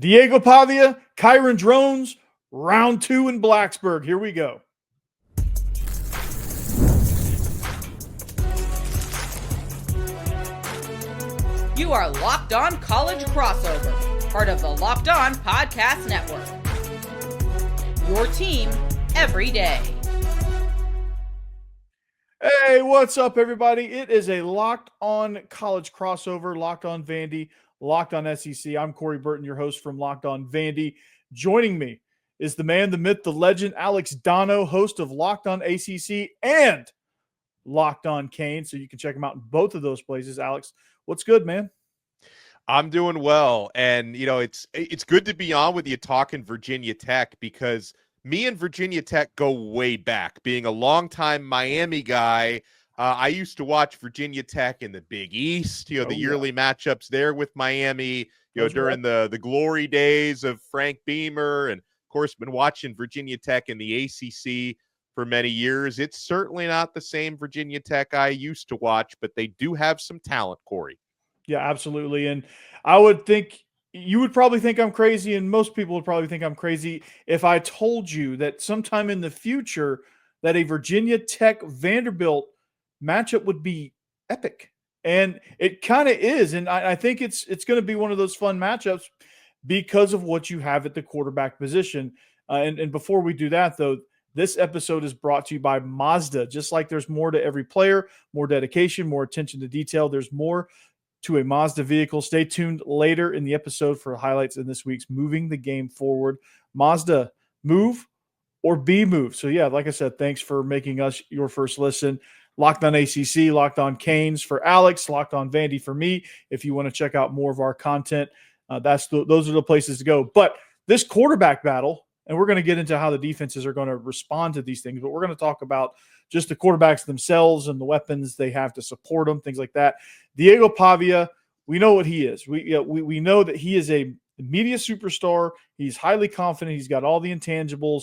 Diego Pavia, Kyron Drones, round 2 in Blacksburg. Here we go. You are Locked On College Crossover, part of the Locked On Podcast Network. Your team every day. Hey, what's up, everybody? It is a Locked On College Crossover, Locked On Vandy, Locked On SEC. I'm Corey Burton, your host from Locked On Vandy. Joining me is the man, the myth, the legend, Alex Donno, host of Locked On ACC and Locked On Cane. So you can check him out in both of those places. Alex, what's good, man? I'm doing well, and it's good to be on with you talking Virginia Tech, because me and Virginia Tech go way back. Being a longtime Miami guy, I used to watch Virginia Tech in the Big East, the yearly matchups there with Miami, during the glory days of Frank Beamer, and of course been watching Virginia Tech in the ACC for many years. It's certainly not the same Virginia Tech I used to watch, but they do have some talent, Corey. Yeah, absolutely. And I would think you would probably think I'm crazy, and most people would probably think I'm crazy if I told you that sometime in the future that a Virginia Tech Vanderbilt matchup would be epic. And it kind of is. And I think it's going to be one of those fun matchups because of what you have at the quarterback position. And before we do that, though, this episode is brought to you by Mazda. Just like there's more to every player, more dedication, more attention to detail, there's more to a Mazda vehicle. Stay tuned later in the episode for highlights in this week's Moving the Game Forward. Mazda, move or be moved. So yeah, like I said, thanks for making us your first listen. Locked On ACC, Locked On Canes for Alex, Locked On Vandy for me. If you want to check out more of our content, those are the places to go. But this quarterback battle, and we're going to get into how the defenses are going to respond to these things, but we're going to talk about just the quarterbacks themselves and the weapons they have to support them, things like that. Diego Pavia, we know what he is. We know that he is a media superstar. He's highly confident. He's got all the intangibles.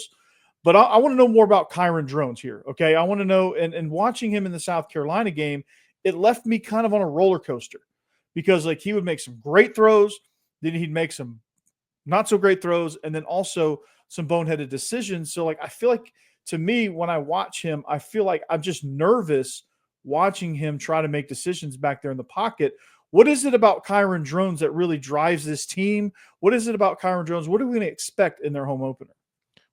But I want to know more about Kyron Drones here, okay? I want to know, and watching him in the South Carolina game, it left me kind of on a roller coaster because, like, he would make some great throws, then he'd make some not so great throws, and then also some boneheaded decisions. So, like, I feel like, to me, when I watch him, I feel like I'm just nervous watching him try to make decisions back there in the pocket. What is it about Kyron Drones that really drives this team? What is it about Kyron Drones? What are we going to expect in their home opener?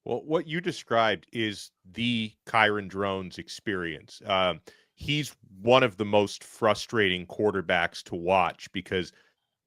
Well, what you described is the Kyron Drones experience. He's one of the most frustrating quarterbacks to watch because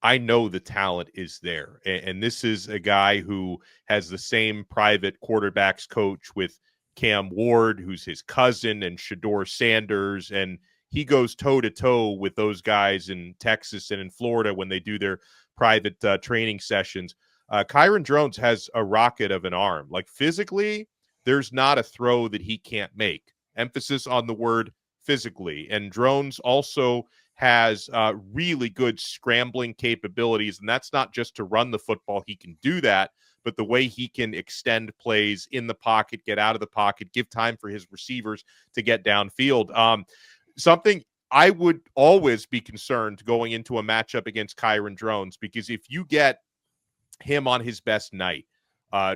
I know the talent is there. And this is a guy who has the same private quarterbacks coach with Cam Ward, who's his cousin, and Shedeur Sanders. And he goes toe-to-toe with those guys in Texas and in Florida when they do their private training sessions. Kyron Drones has a rocket of an arm. Like, physically, there's not a throw that he can't make. Emphasis on the word physically. And Drones also has really good scrambling capabilities, and that's not just to run the football. He can do that, but the way he can extend plays in the pocket, get out of the pocket, give time for his receivers to get downfield. Something I would always be concerned going into a matchup against Kyron Drones, because if you get him on his best night,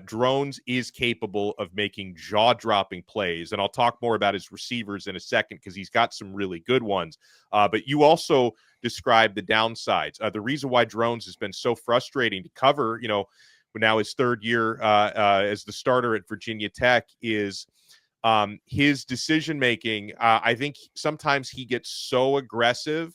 Drones is capable of making jaw-dropping plays, and I'll talk more about his receivers in a second because he's got some really good ones. But you also described the downsides. The reason why Drones has been so frustrating to cover, now his third year as the starter at Virginia Tech, is his decision-making. I think sometimes he gets so aggressive.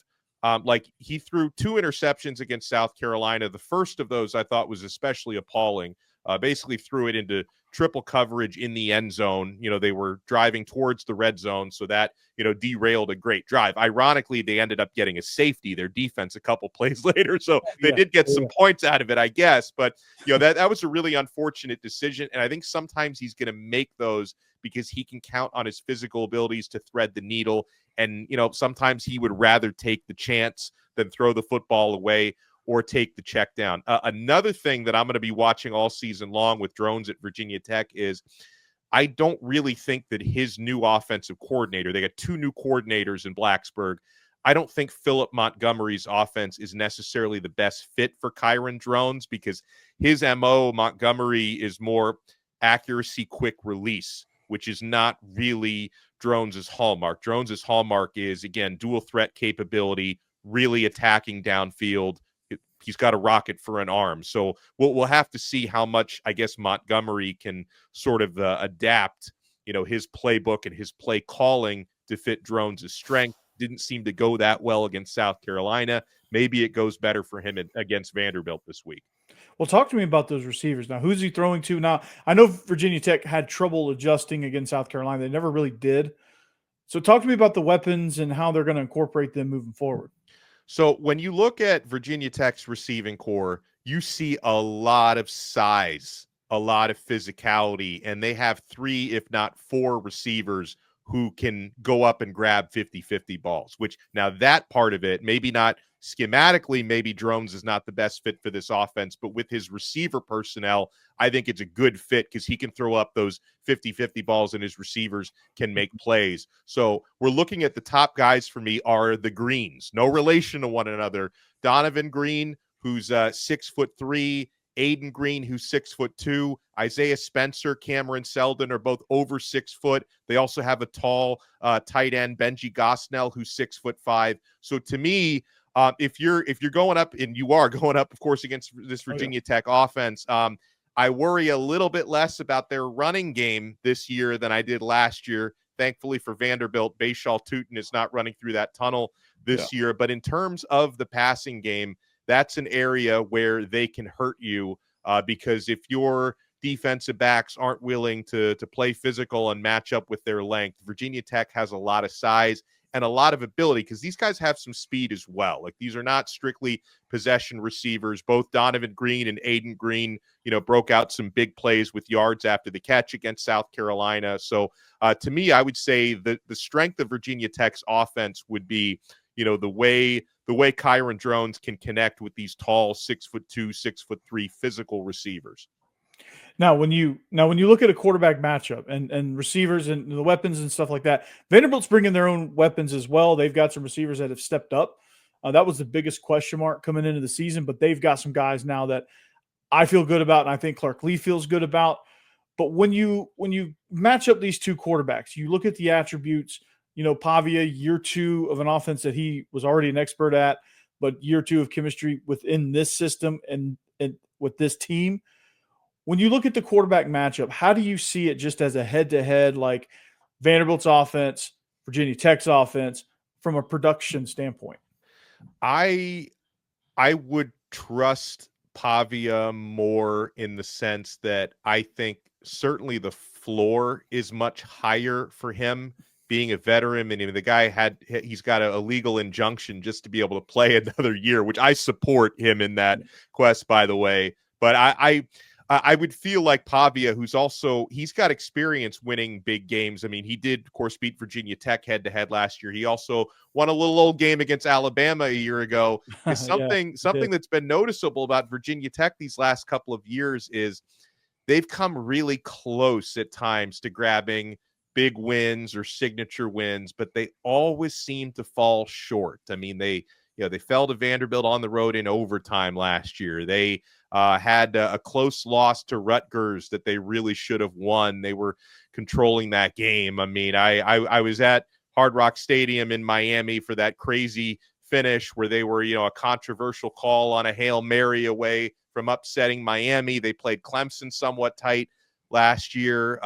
Like, he threw 2 interceptions against South Carolina. The first of those I thought was especially appalling. Basically threw it into triple coverage in the end zone. They were driving towards the red zone, so that, derailed a great drive. Ironically, they ended up getting a safety, their defense, a couple plays later. So they did get some points out of it, I guess. But, that was a really unfortunate decision. And I think sometimes he's going to make those because he can count on his physical abilities to thread the needle. And, sometimes he would rather take the chance than throw the football away or take the check down. Another thing that I'm going to be watching all season long with Drones at Virginia Tech is I don't really think that his new offensive coordinator, they got 2 new coordinators in Blacksburg, I don't think Philip Montgomery's offense is necessarily the best fit for Kyron Drones because his MO, Montgomery, is more accuracy, quick release, which is not really Drones' hallmark. Drones' hallmark is, again, dual threat capability, really attacking downfield. He's got a rocket for an arm. So we'll have to see how much, I guess, Montgomery can sort of adapt, his playbook and his play calling to fit Drones' strength. Didn't seem to go that well against South Carolina. Maybe it goes better for him against Vanderbilt this week. Well, talk to me about those receivers. Now, who's he throwing to? Now, I know Virginia Tech had trouble adjusting against South Carolina. They never really did. So talk to me about the weapons and how they're going to incorporate them moving forward. So when you look at Virginia Tech's receiving core, you see a lot of size, a lot of physicality, and they have 3, if not 4 receivers who can go up and grab 50-50 balls, which now that part of it, maybe not schematically, maybe Drones is not the best fit for this offense, but with his receiver personnel, I think it's a good fit because he can throw up those 50-50 balls and his receivers can make plays. So we're looking at the top guys for me are the Greens, no relation to one another. Donovan Green, who's 6'3", Aiden Green, who's 6'2", Isaiah Spencer, Cameron Selden are both over 6 foot. They also have a tall tight end, Benji Gosnell, who's 6'5". So to me, if you're going up, and you are going up, of course, against this Virginia Tech offense, I worry a little bit less about their running game this year than I did last year. Thankfully for Vanderbilt, Bashal Tutin is not running through that tunnel this year. But in terms of the passing game, that's an area where they can hurt you because if your defensive backs aren't willing to play physical and match up with their length, Virginia Tech has a lot of size and a lot of ability because these guys have some speed as well. Like, these are not strictly possession receivers. Both Donovan Green and Aiden Green, broke out some big plays with yards after the catch against South Carolina. So to me, I would say the strength of Virginia Tech's offense would be, the way Kyron Drones can connect with these tall 6'2", 6'3" physical receivers. Now, when you look at a quarterback matchup and receivers and the weapons and stuff like that, Vanderbilt's bringing their own weapons as well. They've got some receivers that have stepped up. That was the biggest question mark coming into the season, but they've got some guys now that I feel good about, and I think Clark Lee feels good about. But when you match up these two quarterbacks, you look at the attributes. Pavia, year 2 of an offense that he was already an expert at, but year 2 of chemistry within this system and with this team. When you look at the quarterback matchup, how do you see it just as a head-to-head, like Vanderbilt's offense, Virginia Tech's offense, from a production standpoint? I would trust Pavia more in the sense that I think certainly the floor is much higher for him. Being a veteran, and the guy he's got a legal injunction just to be able to play another year, which I support him in that quest, by the way. But I would feel like Pavia, he's got experience winning big games. I mean, he did, of course, beat Virginia Tech head-to-head last year. He also won a little old game against Alabama a year ago. Something that's been noticeable about Virginia Tech these last couple of years is they've come really close at times to grabbing big wins or signature wins, but they always seem to fall short. I mean, they fell to Vanderbilt on the road in overtime last year. They had a close loss to Rutgers that they really should have won. They were controlling that game. I mean, I was at Hard Rock Stadium in Miami for that crazy finish where they were, a controversial call on a Hail Mary away from upsetting Miami. They played Clemson somewhat tight last year.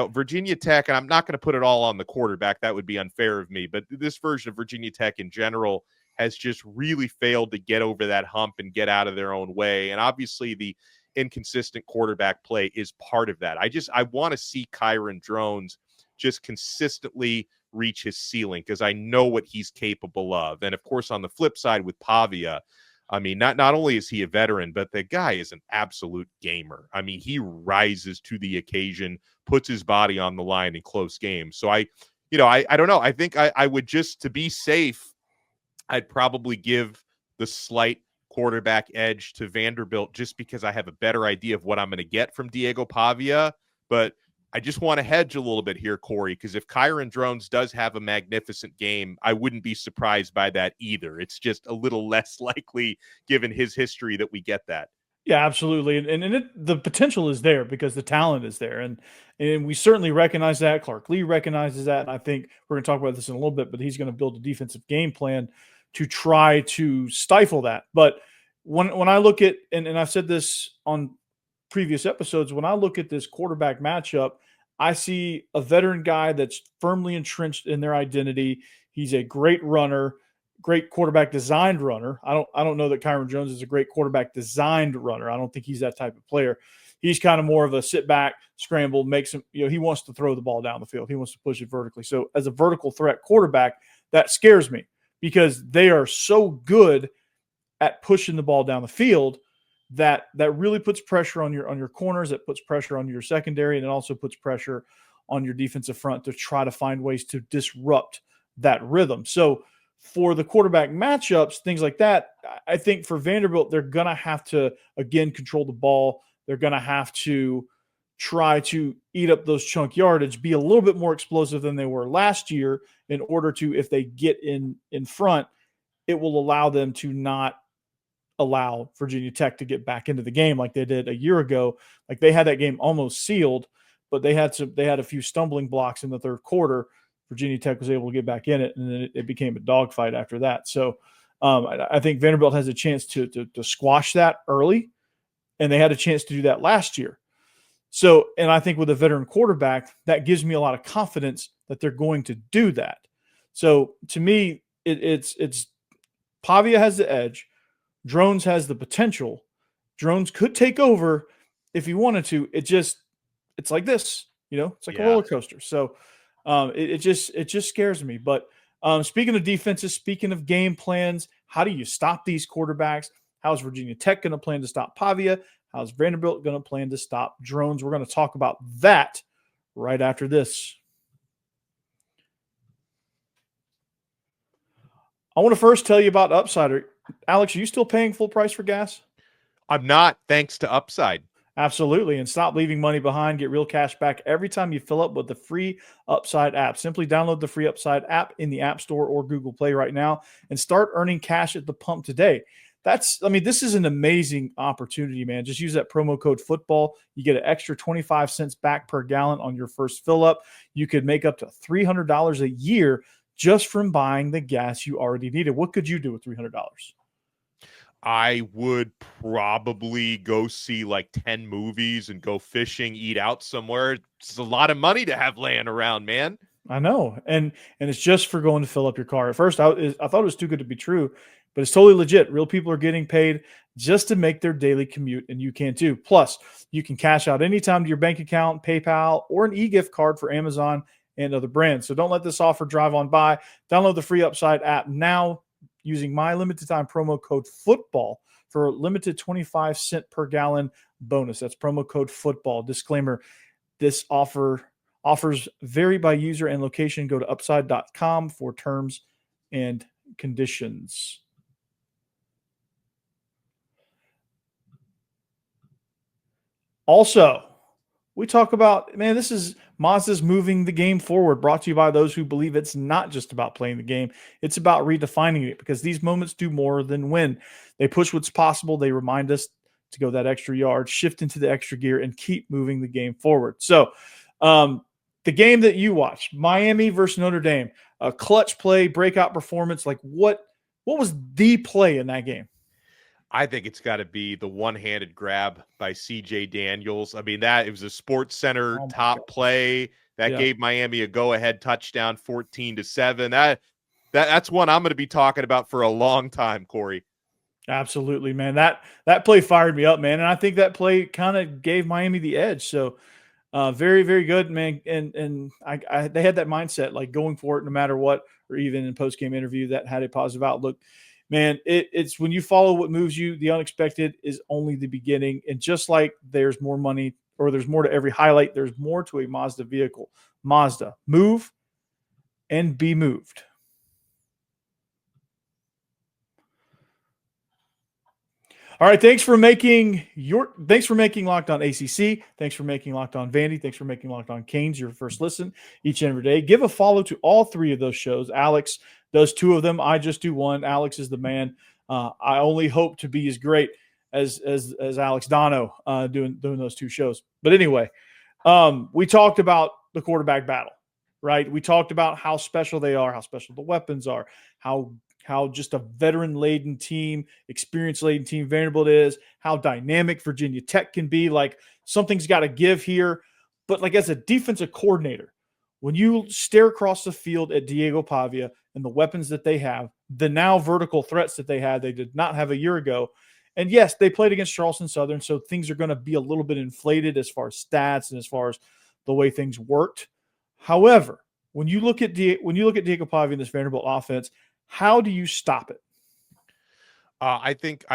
Virginia Tech, and I'm not going to put it all on the quarterback. That would be unfair of me. But this version of Virginia Tech in general has just really failed to get over that hump and get out of their own way. And obviously the inconsistent quarterback play is part of that. I want to see Kyron Drones just consistently reach his ceiling because I know what he's capable of. And of course, on the flip side with Pavia, I mean, not only is he a veteran, but the guy is an absolute gamer. I mean, he rises to the occasion, puts his body on the line in close games. So I don't know. I think I would just, to be safe, I'd probably give the slight quarterback edge to Vanderbilt just because I have a better idea of what I'm going to get from Diego Pavia. But I just want to hedge a little bit here, Corey, because if Kyron Drones does have a magnificent game, I wouldn't be surprised by that either. It's just a little less likely, given his history, that we get that. Yeah, absolutely. And the potential is there because the talent is there. And we certainly recognize that. Clark Lee recognizes that. And I think we're going to talk about this in a little bit, but he's going to build a defensive game plan to try to stifle that. But when I look at, and I've said this on previous episodes, when I look at this quarterback matchup, I see a veteran guy that's firmly entrenched in their identity. He's a great runner, great quarterback designed runner. I don't know that Kyron Drones is a great quarterback designed runner. I don't think he's that type of player. He's kind of more of a sit back, scramble, makes him, he wants to throw the ball down the field. He wants to push it vertically. So as a vertical threat quarterback, that scares me because they are so good at pushing the ball down the field that really puts pressure on your corners, that puts pressure on your secondary, and it also puts pressure on your defensive front to try to find ways to disrupt that rhythm. So for the quarterback matchups, things like that, I think for Vanderbilt, they're going to have to, again, control the ball. They're going to have to try to eat up those chunk yardage, be a little bit more explosive than they were last year in order to, if they get in front, it will allow them to not allow Virginia Tech to get back into the game like they did a year ago. Like they had that game almost sealed, but they had a few stumbling blocks in the third quarter. Virginia Tech was able to get back in it, and then it became a dogfight after that. So I think Vanderbilt has a chance to squash that early, and they had a chance to do that last year. So, and I think with a veteran quarterback, that gives me a lot of confidence that they're going to do that. So to me, it's Pavia has the edge. Drones has the potential. Drones could take over if he wanted to. It's like this, it's like a roller coaster. So it just scares me. But speaking of defenses, speaking of game plans, how do you stop these quarterbacks? How's Virginia Tech going to plan to stop Pavia? How's Vanderbilt going to plan to stop Drones? We're going to talk about that right after this. I want to first tell you about Upside. Alex, are you still paying full price for gas? I'm not, thanks to Upside. Absolutely. And stop leaving money behind. Get real cash back every time you fill up with the free Upside app. Simply download the free Upside app in the App Store or Google Play right now and start earning cash at the pump today. This is an amazing opportunity, man. Just use that promo code football. You get an extra 25 cents back per gallon on your first fill up. You could make up to $300 a year just from buying the gas you already needed. What could you do with $300? I would probably go see like 10 movies and go fishing, eat out somewhere. It's a lot of money to have laying around, man. I know. And it's just for going to fill up your car. At first, I thought it was too good to be true, but it's totally legit. Real people are getting paid just to make their daily commute, and you can too. Plus, you can cash out anytime to your bank account, PayPal, or an e-gift card for Amazon and other brands. So don't let this offer drive on by. Download the free Upside app now using my limited time promo code football for a limited 25 cent per gallon bonus. That's promo code football. Disclaimer, this offers vary by user and location. Go to upside.com for terms and conditions. Also, we talk about, this is Mazda's moving the game forward, brought to you by those who believe it's not just about playing the game. It's about redefining it, because these moments do more than win. They push what's possible. They remind us to go that extra yard, shift into the extra gear, and keep moving the game forward. So the game that you watched, Miami versus Notre Dame, a clutch play, breakout performance. Like what was the play in that game? I think it's got to be the one-handed grab by CJ Daniels. It was a Sports Center top play that gave Miami a go-ahead touchdown, 14-7. That's one I'm going to be talking about for a long time, Corey. Absolutely, man. That play fired me up, man. And I think that play kind of gave Miami the edge. So very, very good, man. And they had that mindset, like going for it no matter what, or even in post-game interview that had a positive outlook. Man, it's when you follow what moves you, the unexpected is only the beginning. And just like there's more money, or there's more to every highlight, there's more to a Mazda vehicle. Mazda, move and be moved. All right. Thanks for making Locked On ACC. Thanks for making Locked On Vandy. Thanks for making Locked On Canes your first listen each and every day. Give a follow to all three of those shows. Alex does two of them. I just do one. Alex is the man. I only hope to be as great as Alex Donno doing those two shows. But anyway, we talked about the quarterback battle, right? We talked about how special they are, how special the weapons are, how just a veteran-laden team, experience-laden team Vanderbilt is, how dynamic Virginia Tech can be. Like, something's got to give here. But, like, as a defensive coordinator, when you stare across the field at Diego Pavia and the weapons that they have, the now vertical threats that they did not have a year ago, and yes, they played against Charleston Southern, so things are going to be a little bit inflated as far as stats and as far as the way things worked. However, when you look at Diego Pavia in this Vanderbilt offense, how do you stop it? I think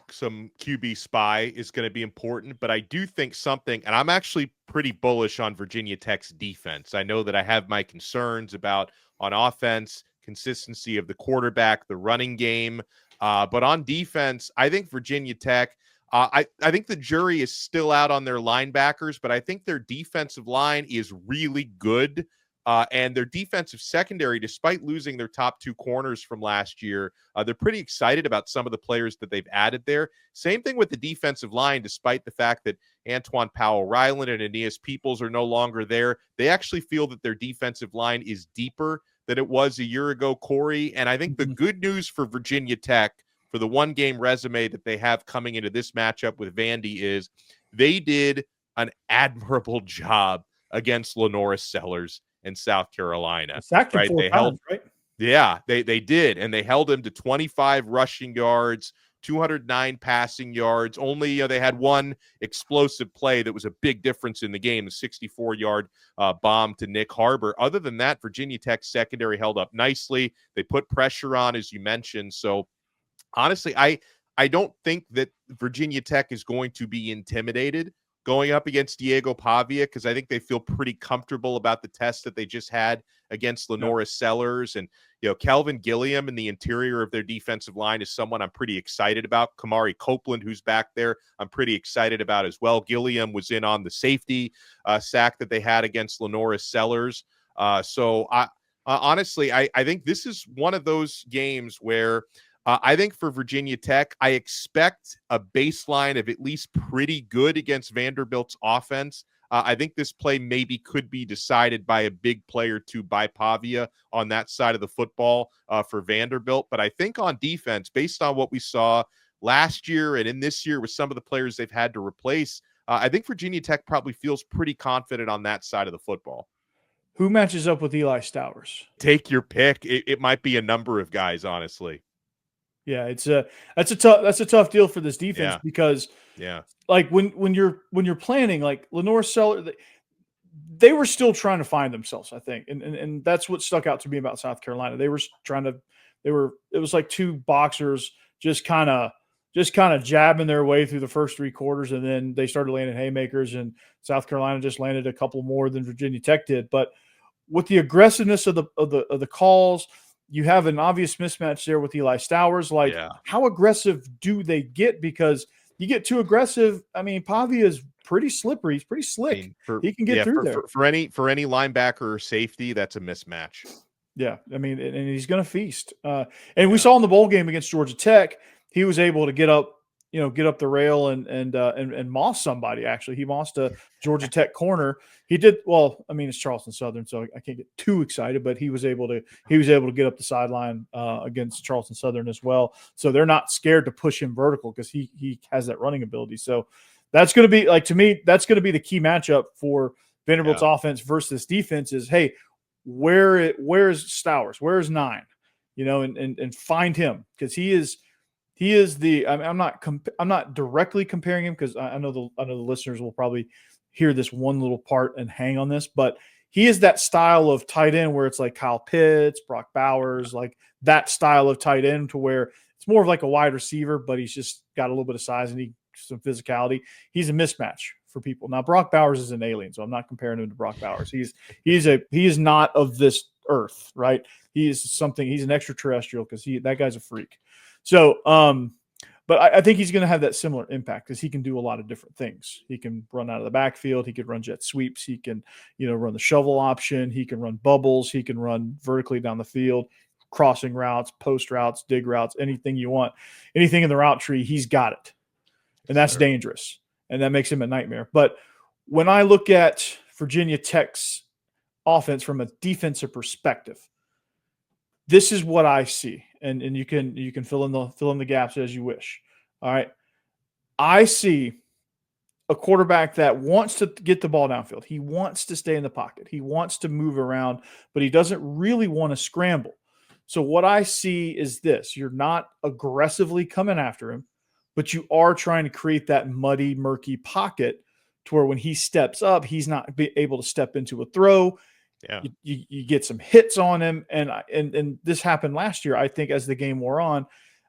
some QB spy is going to be important, but I do think something, and I'm actually pretty bullish on Virginia Tech's defense. I know that I have my concerns about on offense, consistency of the quarterback, the running game, but on defense, I think Virginia Tech. I think the jury is still out on their linebackers, but I think their defensive line is really good. And their defensive secondary, despite losing their top two corners from last year, they're pretty excited about some of the players that they've added there. Same thing with the defensive line, despite the fact that Antoine Powell-Ryland and Aeneas Peoples are no longer there. They actually feel that their defensive line is deeper than it was a year ago, Corey. And I think the good news for Virginia Tech, for the one-game resume that they have coming into this matchup with Vandy, is they did an admirable job against Lenora Sellers in South Carolina. Right? They held, right? Yeah, they did. And they held him to 25 rushing yards, 209 passing yards. Only they had one explosive play that was a big difference in the game, the 64-yard bomb to Nick Harbor. Other than that, Virginia Tech's secondary held up nicely. They put pressure on, as you mentioned. So honestly, I don't think that Virginia Tech is going to be intimidated going up against Diego Pavia, because I think they feel pretty comfortable about the test that they just had against Lenora Sellers. And, Kelvin Gilliam in the interior of their defensive line is someone I'm pretty excited about. Kamari Copeland, who's back there, I'm pretty excited about as well. Gilliam was in on the safety sack that they had against Lenora Sellers. So honestly, I think this is one of those games where I think for Virginia Tech, I expect a baseline of at least pretty good against Vanderbilt's offense. I think this play maybe could be decided by a big play or two by Pavia on that side of the football for Vanderbilt. But I think on defense, based on what we saw last year and in this year with some of the players they've had to replace, I think Virginia Tech probably feels pretty confident on that side of the football. Who matches up with Eli Stowers? Take your pick. It might be a number of guys, honestly. Yeah, that's a tough deal for this defense because like when you're planning, like Lenore Sellers, they were still trying to find themselves, I think, and that's what stuck out to me about South Carolina. It was like two boxers just kind of jabbing their way through the first three quarters, and then they started landing haymakers, and South Carolina just landed a couple more than Virginia Tech did. But with the aggressiveness of the calls, you have an obvious mismatch there with Eli Stowers. Like, how aggressive do they get? Because you get too aggressive. I mean, Pavia is pretty slippery. He's pretty slick. He can get through there. For any linebacker or safety, that's a mismatch. Yeah, I mean, and he's going to feast. And we saw in the bowl game against Georgia Tech, he was able to get up the rail and moss somebody. Actually, he mossed a Georgia Tech corner. He did well. I mean, it's Charleston Southern, so I can't get too excited, but he was able to get up the sideline against Charleston Southern as well. So they're not scared to push him vertical because he has that running ability. So that's going to be, like, to me, that's going to be the key matchup for Vanderbilt's offense versus defense. Is, hey, where's Stowers? Where's 9? And find him, because he is the. I'm not directly comparing him, because I know the listeners will probably hear this one little part and hang on this, but he is that style of tight end where it's like Kyle Pitts, Brock Bowers, like that style of tight end, to where it's more of like a wide receiver, but he's just got a little bit of size and some physicality. He's a mismatch for people. Now, Brock Bowers is an alien, so I'm not comparing him to Brock Bowers. He is not of this earth, right? He's an extraterrestrial, because that guy's a freak. So, But I think he's going to have that similar impact because he can do a lot of different things. He can run out of the backfield. He could run jet sweeps. He can, run the shovel option. He can run bubbles. He can run vertically down the field, crossing routes, post routes, dig routes, anything you want. Anything in the route tree, he's got it. And that's dangerous. And that makes him a nightmare. But when I look at Virginia Tech's offense from a defensive perspective, this is what I see. And you can fill in the gaps as you wish. All right. I see a quarterback that wants to get the ball downfield. He wants to stay in the pocket. He wants to move around, but he doesn't really want to scramble. So what I see is this: you're not aggressively coming after him, but you are trying to create that muddy, murky pocket to where when he steps up, he's not able to step into a throw. Yeah. You get some hits on him. And this happened last year, I think, as the game wore on,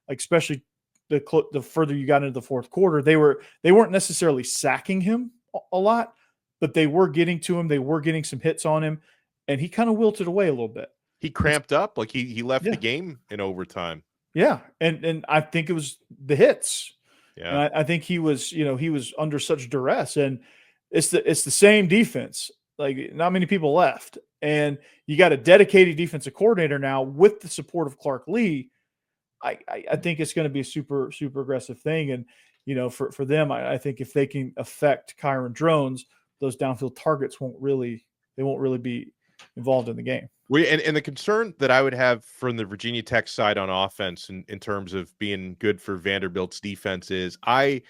like especially the further you got into the fourth quarter, they weren't necessarily sacking him a lot, but they were getting to him. They were getting some hits on him, and he kind of wilted away a little bit. He cramped up, like he left the game in overtime. Yeah, and I think it was the hits. Yeah, and I think he was under such duress, and it's the same defense. Like, not many people left, and you got a dedicated defensive coordinator now with the support of Clark Lee. I think it's going to be a super, super aggressive thing. And, for them, I think if they can affect Kyron Drones, those downfield targets won't really be involved in the game. And the concern that I would have from the Virginia Tech side on offense in terms of being good for Vanderbilt's defense is I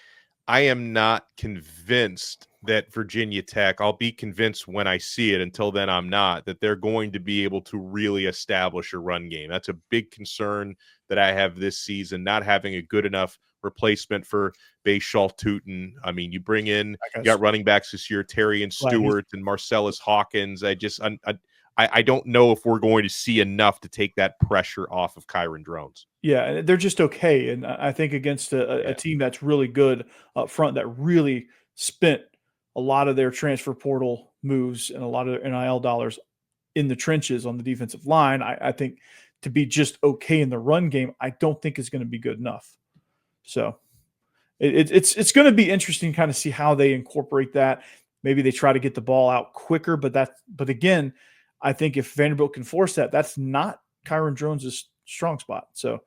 am not convinced that Virginia Tech, I'll be convinced when I see it. Until then, I'm not, that they're going to be able to really establish a run game. That's a big concern that I have this season, not having a good enough replacement for Bashal Tootin. I mean, you got running backs this year, Terry and Stewart and Marcellus Hawkins. I don't know if we're going to see enough to take that pressure off of Kyron Drones. Yeah, they're just okay. And I think against a team that's really good up front, that really spent a lot of their transfer portal moves and a lot of NIL dollars in the trenches on the defensive line, I think to be just okay in the run game, I don't think is going to be good enough. So it's going to be interesting to kind of see how they incorporate that. Maybe they try to get the ball out quicker, but again, I think if Vanderbilt can force that, that's not Kyron Drones' strong spot. So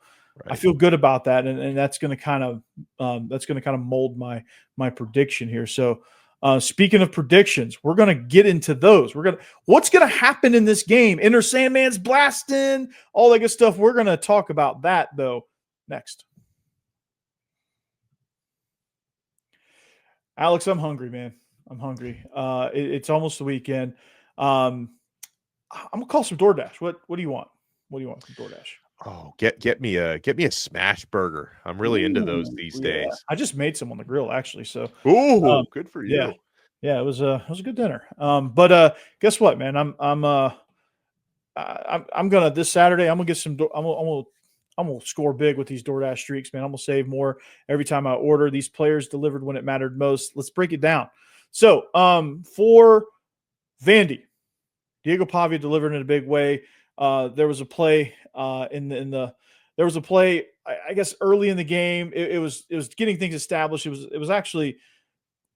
I feel good about that, and that's going to kind of mold my prediction here. So speaking of predictions, we're going to get into those. What's going to happen in this game? Enter Sandman's blasting, all that good stuff. We're going to talk about that though next. Alex, I'm hungry, man. I'm hungry. It's almost the weekend. I'm gonna call some DoorDash. What do you want? What do you want from DoorDash? Oh, get me a smash burger. I'm really into those these days. I just made some on the grill actually. So good for you. Yeah, it was a good dinner. But guess what, man? I'm gonna this Saturday. I'm gonna get some. I'm gonna score big with these DoorDash streaks, man. I'm gonna save more every time I order. These players delivered when it mattered most. Let's break it down. So for Vandy, Diego Pavia delivered in a big way. There was a play there was a play, I guess, early in the game. It was getting things established. It was actually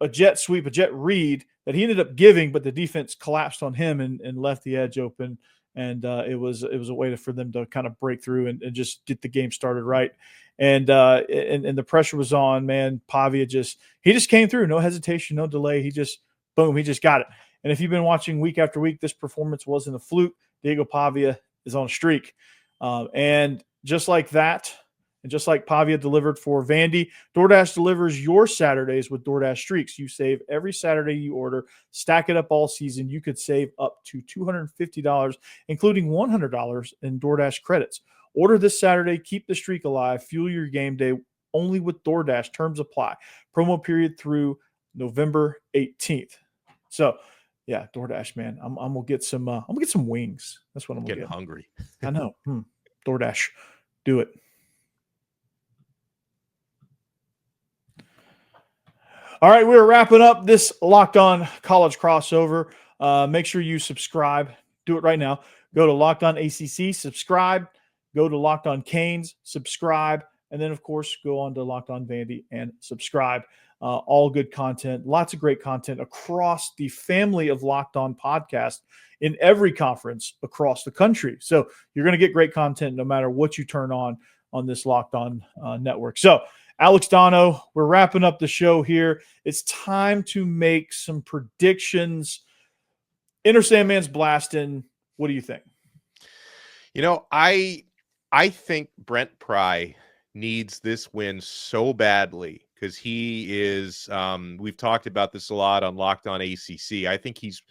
a jet sweep, a jet read that he ended up giving, but the defense collapsed on him and left the edge open. And it was a way for them to kind of break through and just get the game started right. And the pressure was on, man. Pavia just came through, no hesitation, no delay. He just got it. And if you've been watching week after week, this performance wasn't a fluke. Diego Pavia is on a streak. And just like that, and just like Pavia delivered for Vandy, DoorDash delivers your Saturdays with DoorDash Streaks. You save every Saturday you order. Stack it up all season. You could save up to $250, including $100 in DoorDash credits. Order this Saturday. Keep the streak alive. Fuel your game day only with DoorDash. Terms apply. Promo period through November 18th. So, yeah, DoorDash, man. I'm gonna get some. I'm gonna get some wings. That's what I'm gonna get. Getting hungry. I know. DoorDash, do it. All right, we're wrapping up this Locked On College crossover. Make sure you subscribe. Do it right now. Go to Locked On ACC, subscribe. Go to Locked On Canes, subscribe, And then, of course, go on to Locked On Vandy and subscribe. All good content, lots of great content across the family of Locked On podcasts in every conference across the country. So you're going to get great content no matter what you turn on this Locked On network. So, Alex Donno, we're wrapping up the show here. It's time to make some predictions. Inner Sandman's blasting. What do you think? I think Brent Pry needs this win so badly because he is, we've talked about this a lot on Locked On ACC. I think he's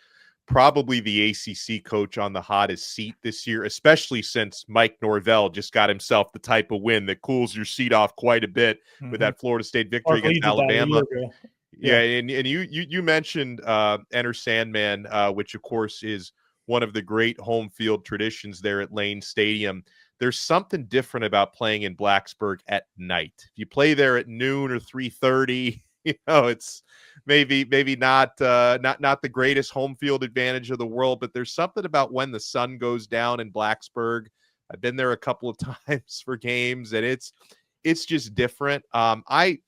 probably the ACC coach on the hottest seat this year, especially since Mike Norvell just got himself the type of win that cools your seat off quite a bit with that Florida State victory against Alabama. Yeah, and you mentioned Enter Sandman, which of course is one of the great home field traditions there at Lane Stadium. There's something different about playing in Blacksburg at night. If you play there at noon or 3:30, it's maybe not the greatest home field advantage of the world, but there's something about when the sun goes down in Blacksburg. I've been there a couple of times for games, and it's just different. I'm going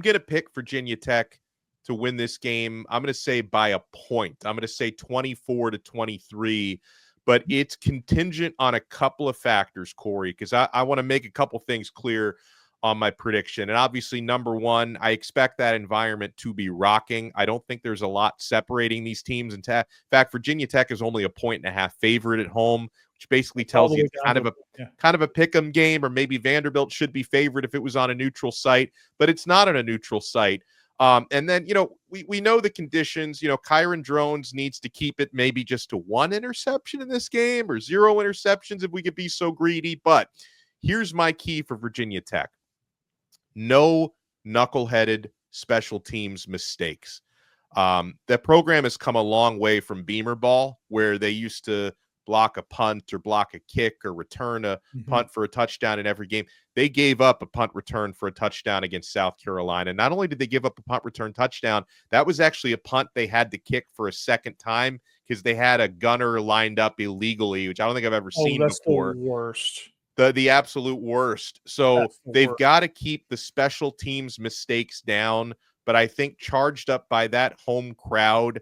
to pick Virginia Tech to win this game. I'm going to say by a point. I'm going to say 24-23, but it's contingent on a couple of factors, Corey, because I want to make a couple things clear on my prediction. And obviously, number one, I expect that environment to be rocking. I don't think there's a lot separating these teams. In fact, Virginia Tech is only a 1.5 favorite at home, which basically tells you it's kind of a pick 'em game, or maybe Vanderbilt should be favored if it was on a neutral site, but it's not on a neutral site. And then, we know the conditions. Kyron Drones needs to keep it maybe just to 1 interception in this game or 0 interceptions if we could be so greedy. But here's my key for Virginia Tech. No knuckleheaded special teams mistakes. That program has come a long way from Beamer ball, where they used to block a punt or block a kick or return a punt for a touchdown in every game. They gave up a punt return for a touchdown against South Carolina. Not only did they give up a punt return touchdown, that was actually a punt they had to kick for a second time because they had a gunner lined up illegally, which I don't think I've ever seen before. The worst. The absolute worst. So they've got to keep the special teams mistakes down, but I think charged up by that home crowd,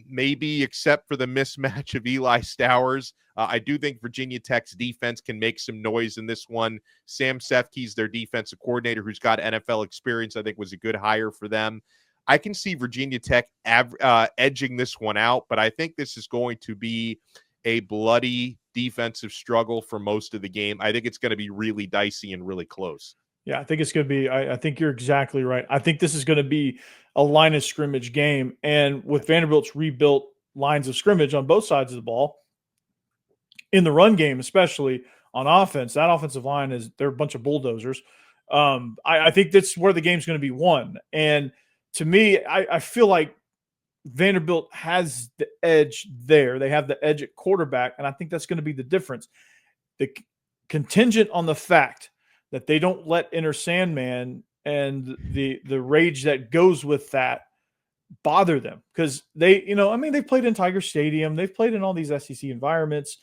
maybe except for the mismatch of Eli Stowers, I do think Virginia Tech's defense can make some noise in this one. Sam Sefke's their defensive coordinator, who's got NFL experience, I think was a good hire for them. I can see Virginia Tech edging this one out, but I think this is going to be a bloody defensive struggle for most of the game. I think it's going to be really dicey and really close. Yeah, I think it's going to be, I think you're exactly right. I think this is going to be a line of scrimmage game. And with Vanderbilt's rebuilt lines of scrimmage on both sides of the ball, in the run game, especially on offense, that offensive line they're a bunch of bulldozers. I think that's where the game's going to be won. And to me, I feel like Vanderbilt has the edge there. They have the edge at quarterback, and I think that's going to be the difference. The contingent on the fact that they don't let Inner Sandman and the rage that goes with that bother them, because they, they've played in Tiger Stadium, they've played in all these SEC environments,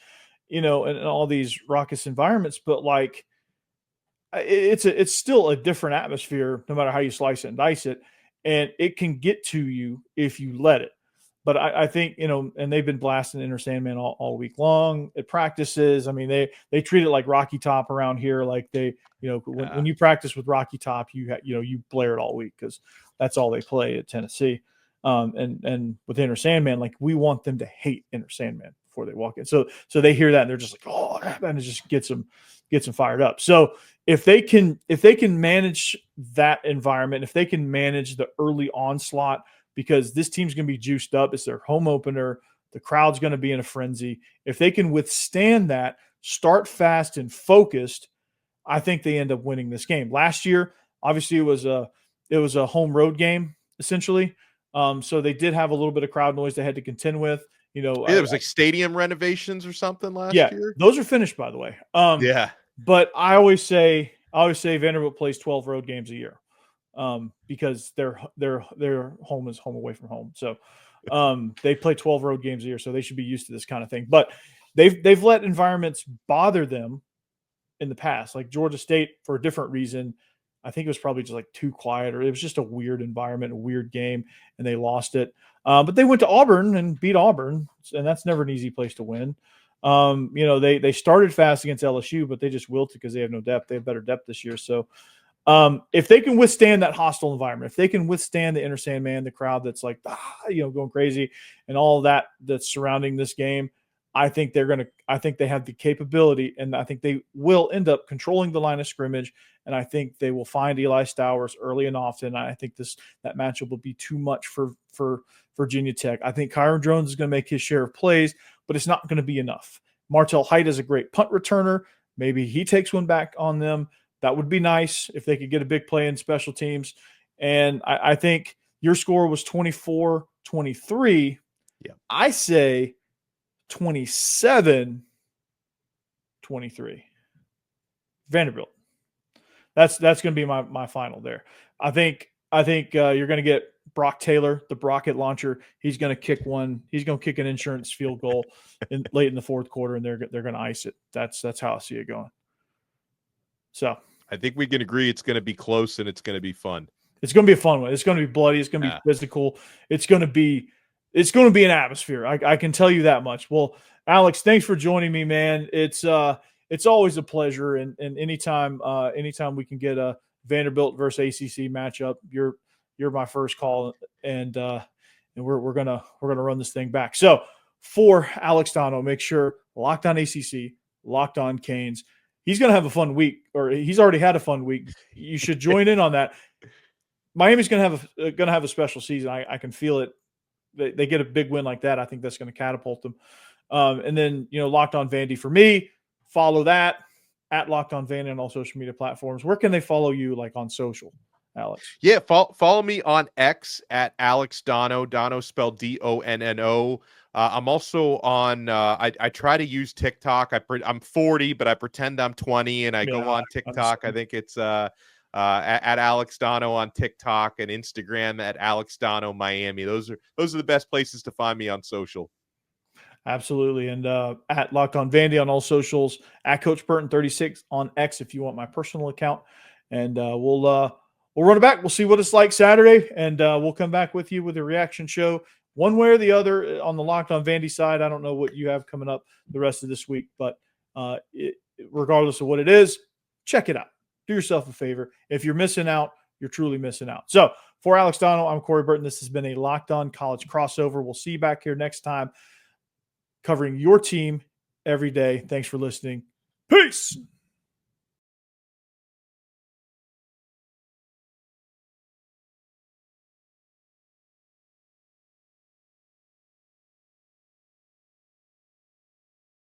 and all these raucous environments, but like it's still a different atmosphere no matter how you slice it and dice it, and it can get to you if you let it. But I think, and they've been blasting Inner Sandman all week long at practices. I mean, they treat it like Rocky Top around here. Like when you practice with Rocky Top, you blare it all week because that's all they play at Tennessee. And with Inner Sandman, like we want them to hate Inner Sandman before they walk in. So they hear that and they're just like, oh, and it just gets them fired up. So if they can manage that environment, if they can manage the early onslaught, because this team's going to be juiced up. It's their home opener. The crowd's going to be in a frenzy. If they can withstand that, start fast and focused, I think they end up winning this game. Last year, obviously, it was a home road game, essentially. So they did have a little bit of crowd noise they had to contend with. It was like stadium renovations or something last year. Those are finished, by the way. But I always say Vanderbilt plays 12 road games a year. Because their home is home away from home. So they play 12 road games a year, so they should be used to this kind of thing. But they've let environments bother them in the past. Like Georgia State, for a different reason, I think it was probably just like too quiet, or it was just a weird environment, a weird game, and they lost it. But they went to Auburn and beat Auburn, and that's never an easy place to win. They started fast against LSU, but they just wilted because they have no depth. They have better depth this year. So if they can withstand that hostile environment, if they can withstand the inner Sandman, the crowd that's like, going crazy, and all of that that's surrounding this game, I think they have the capability, and I think they will end up controlling the line of scrimmage. And I think they will find Eli Stowers early and often. I think that matchup will be too much for Virginia Tech. I think Kyron Drones is going to make his share of plays, but it's not going to be enough. Martell Height is a great punt returner. Maybe he takes one back on them. That would be nice if they could get a big play in special teams. And I think your score was 24-23. Yeah. I say 27-23. Vanderbilt. That's going to be my final there. I think you're going to get Brock Taylor, the Brocket launcher. He's going to kick one. He's going to kick an insurance field goal late in the fourth quarter, and they're going to ice it. That's how I see it going. So I think we can agree it's going to be close and it's going to be fun. It's going to be a fun one. It's going to be bloody. It's going to be physical. It's going to be an atmosphere. I can tell you that much. Well, Alex, thanks for joining me, man. It's always a pleasure. And anytime we can get a Vanderbilt versus ACC matchup, you're my first call, and we're gonna run this thing back. So for Alex Donno, make sure Locked On ACC, Locked On Canes. He's gonna have a fun week, or he's already had a fun week. You should join in on that. Miami's gonna have a special season. I can feel it. They get a big win like that, I think that's going to catapult them. And then Locked On Vandy for me. Follow that at Locked On Vandy on all social media platforms. Where can they follow you, like on social, Alex? Yeah, follow me on X at Alex Donno. Donno spelled Donno. I'm also on. I try to use TikTok. I'm 40, but I pretend I'm 20, and I go on TikTok. I think it's at Alex Donno on TikTok, and Instagram at Alex Donno Miami. Those are the best places to find me on social. Absolutely. And at Locked On Vandy on all socials, at Coach Burton 36 on X if you want my personal account. And we'll run it back. We'll see what it's like Saturday, and we'll come back with you with a reaction show one way or the other on the Locked On Vandy side. I don't know what you have coming up the rest of this week, but regardless of what it is, check it out. Do yourself a favor. If you're missing out, you're truly missing out. So for Alex Donno, I'm Corey Burton. This has been a Locked On College crossover. We'll see you back here next time, covering your team every day. Thanks for listening. Peace.